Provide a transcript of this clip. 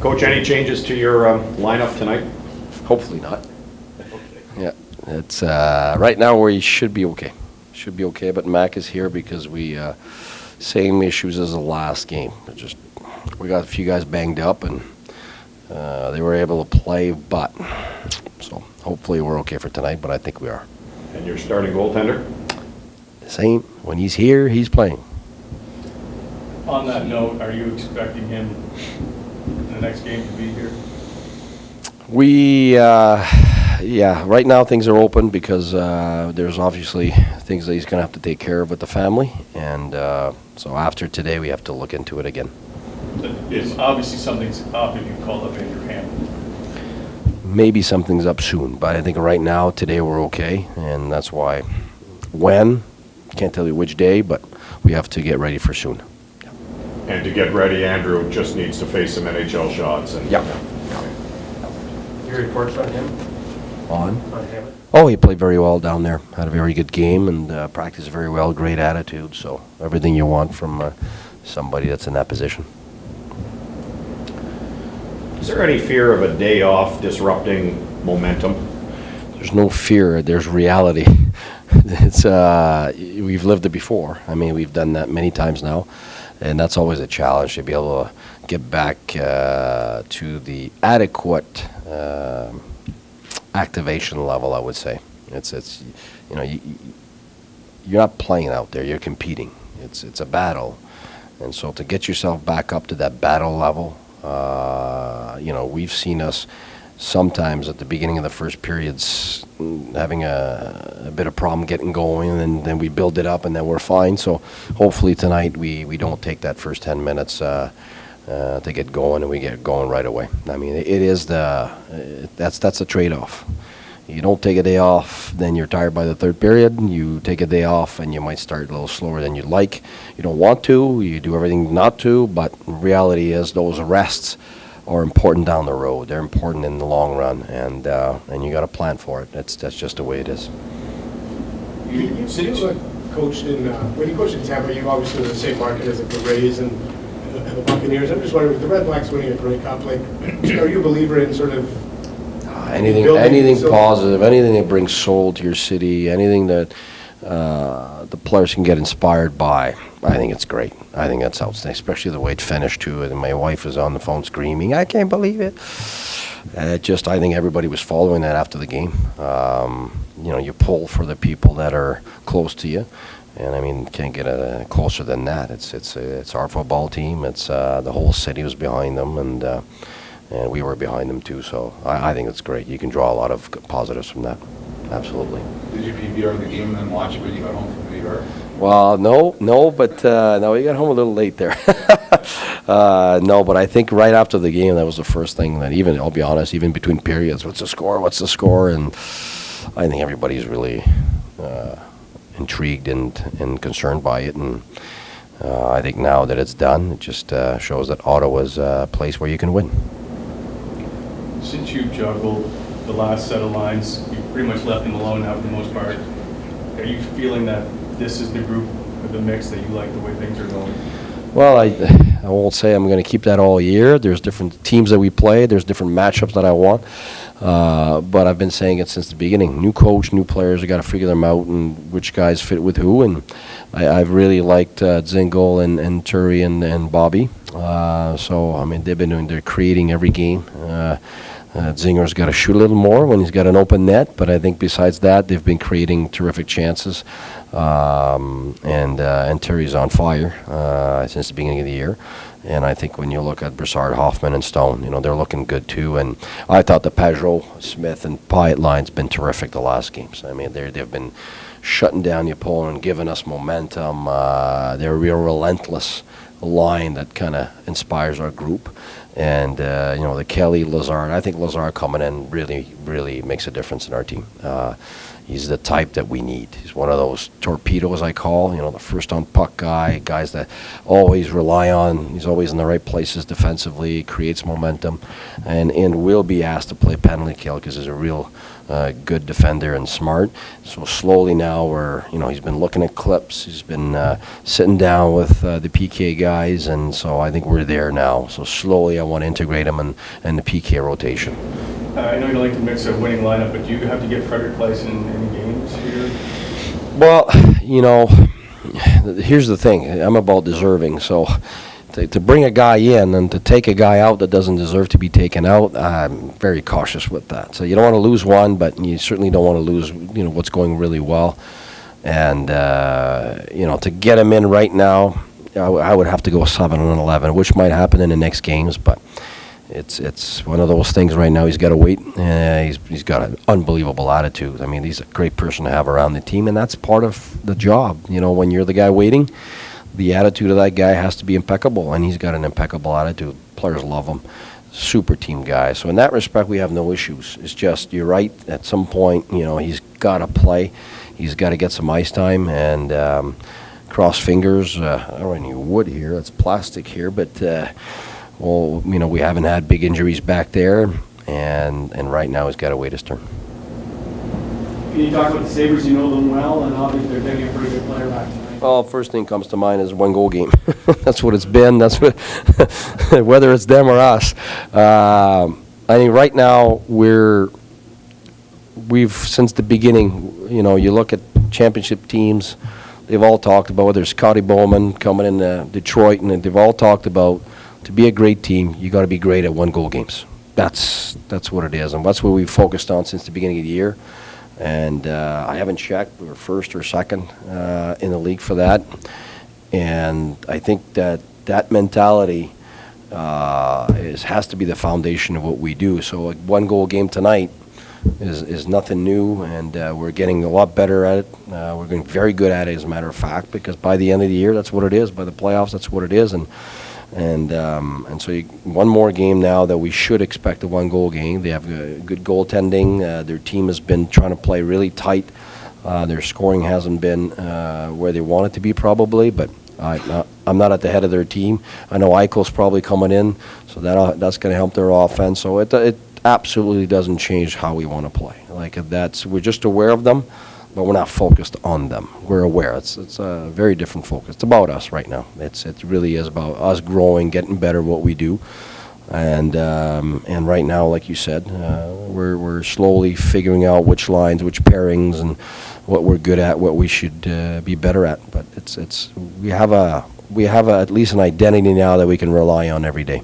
Coach, any changes to your lineup tonight? Hopefully not. Yeah, it's right now we should be okay. Should be okay, but Mac is here because we same issues as the last game. We got a few guys banged up and they were able to play, but so hopefully we're okay for tonight. But I think we are. And your starting goaltender? Same. When he's here, he's playing. On that note, are you expecting him in the next game to be here? Yeah, right now things are open because there's obviously things that he's going to have to take care of with the family. And so after today, we have to look into it again. If obviously something's up if you call up Andrew Hammond. Maybe something's up soon, but I think right now, today, we're okay. And that's why when, can't tell you which day, but we have to get ready for soon. And to get ready, Andrew just needs to face some NHL shots. And Yep. Your reports on him? On? On Hammond? Oh, he played very well down there. Had a very good game and practiced very well, great attitude. So everything you want from somebody that's in that position. Is there any fear of a day off disrupting momentum? There's no fear. There's reality. It's we've lived it before. I mean, we've done that many times now, and that's always a challenge to be able to get back to the adequate activation level. I would say it's you're not playing out there. You're competing. It's a battle, and so to get yourself back up to that battle level. We've seen us sometimes at the beginning of the first periods having a bit of problem getting going, and then we build it up, and then we're fine. So hopefully tonight we don't take that first 10 minutes to get going, and we get going right away. I mean, it is that's a trade-off. You don't take a day off, then you're tired by the third period. You take a day off, and you might start a little slower than you'd like. You don't want to. You do everything not to. But reality is those rests are important down the road. They're important in the long run, and you got to plan for it. That's just the way it is. You coached when you coached in Tampa, you obviously in the same market as the Rays and the Buccaneers. I'm just wondering, with the Red Blacks winning a Grey Cup, like, are you a believer in sort of anything positive, anything that brings soul to your city, anything that the players can get inspired by, I think it's great. I think that's outstanding, especially the way it finished too. And my wife was on the phone screaming, "I can't believe it!" I think everybody was following that after the game. You pull for the people that are close to you, and I mean, can't get closer than that. It's our football team. It's the whole city was behind them, and we were behind them too. So I think it's great. You can draw a lot of positives from that. Absolutely. Did you PVR the game and then watch it when you got home from New York? Well, no, but we got home a little late there. No, but I think right after the game, that was the first thing that I'll be honest, even between periods, what's the score? And I think everybody's really intrigued and concerned by it. And I think now that it's done, it just shows that Ottawa's a place where you can win. Since you juggled the last set of lines, you pretty much left them alone now for the most part. Are you feeling that this is the group of the mix that you like the way things are going? Well, I won't say I'm going to keep that all year. There's different teams that we play. There's different matchups that I want. But I've been saying it since the beginning. New coach, new players, I got to figure them out and which guys fit with who. And I've really liked Zingle and Turi and Bobby. So, I mean, they're creating every game. Zinger's got to shoot a little more when he's got an open net, but I think besides that, they've been creating terrific chances. And Terry's on fire since the beginning of the year. And I think when you look at Broussard, Hoffman, and Stone, they're looking good too. And I thought the Pajot, Smith, and Pyatt line's been terrific the last games. I mean, they've been shutting down the opponent, giving us momentum. They're a real relentless line that kind of inspires our group. And, the Kelly, Lazard, I think Lazard coming in really, really makes a difference in our team. He's the type that we need. He's one of those torpedoes, I call, the first on puck guys that always rely on. He's always in the right places defensively, creates momentum, and will be asked to play penalty kill because he's a real good defender and smart. So slowly now he's been looking at clips. He's been sitting down with the PK guys, and so I think we're there now. So slowly I want to integrate him in the PK rotation. I know you don't like to mix a winning lineup, but do you have to get Frederick Place in games here? Well, here's the thing. I'm about deserving, so to bring a guy in and to take a guy out that doesn't deserve to be taken out, I'm very cautious with that. So you don't want to lose one, but you certainly don't want to lose, what's going really well. And, to get him in right now, I would have to go 7-11, which might happen in the next games, but it's one of those things right now. He's got to wait. He's got an unbelievable attitude. I mean, he's a great person to have around the team, and that's part of the job. When you're the guy waiting, the attitude of that guy has to be impeccable, and he's got an impeccable attitude. Players love him. Super team guy. So in that respect, we have no issues. It's just, you're right, at some point, he's got to play. He's got to get some ice time, and cross fingers. I don't have any wood here. It's plastic here, but we haven't had big injuries back there, and right now he's got to wait his turn. Can you talk about the Sabres? You know them well, and obviously they're taking a pretty good player back tonight. Well, first thing comes to mind is one-goal game. That's what it's been. That's what, whether it's them or us. I mean, right now we've since the beginning. You look at championship teams. They've all talked about whether it's Scotty Bowman coming in Detroit, and they've all talked about, to be a great team, you got to be great at one-goal games. That's what it is, and that's what we've focused on since the beginning of the year. And I haven't checked, we're first or second in the league for that. And I think that mentality has to be the foundation of what we do. So a one-goal game tonight is nothing new, and we're getting a lot better at it. We're getting very good at it, as a matter of fact, because by the end of the year, that's what it is. By the playoffs, that's what it is. And so one more game now that we should expect a one-goal game. They have good goaltending. Their team has been trying to play really tight. Their scoring hasn't been where they want it to be, probably, but I'm not at the head of their team. I know Eichel's probably coming in, so that's going to help their offense. So it absolutely doesn't change how we want to play. We're just aware of them, but we're not focused on them. We're aware. It's a very different focus. It's about us right now. It really is about us growing, getting better at what we do. And right now, like you said, we're slowly figuring out which lines, which pairings, and what we're good at, what we should be better at. But we have at least an identity now that we can rely on every day.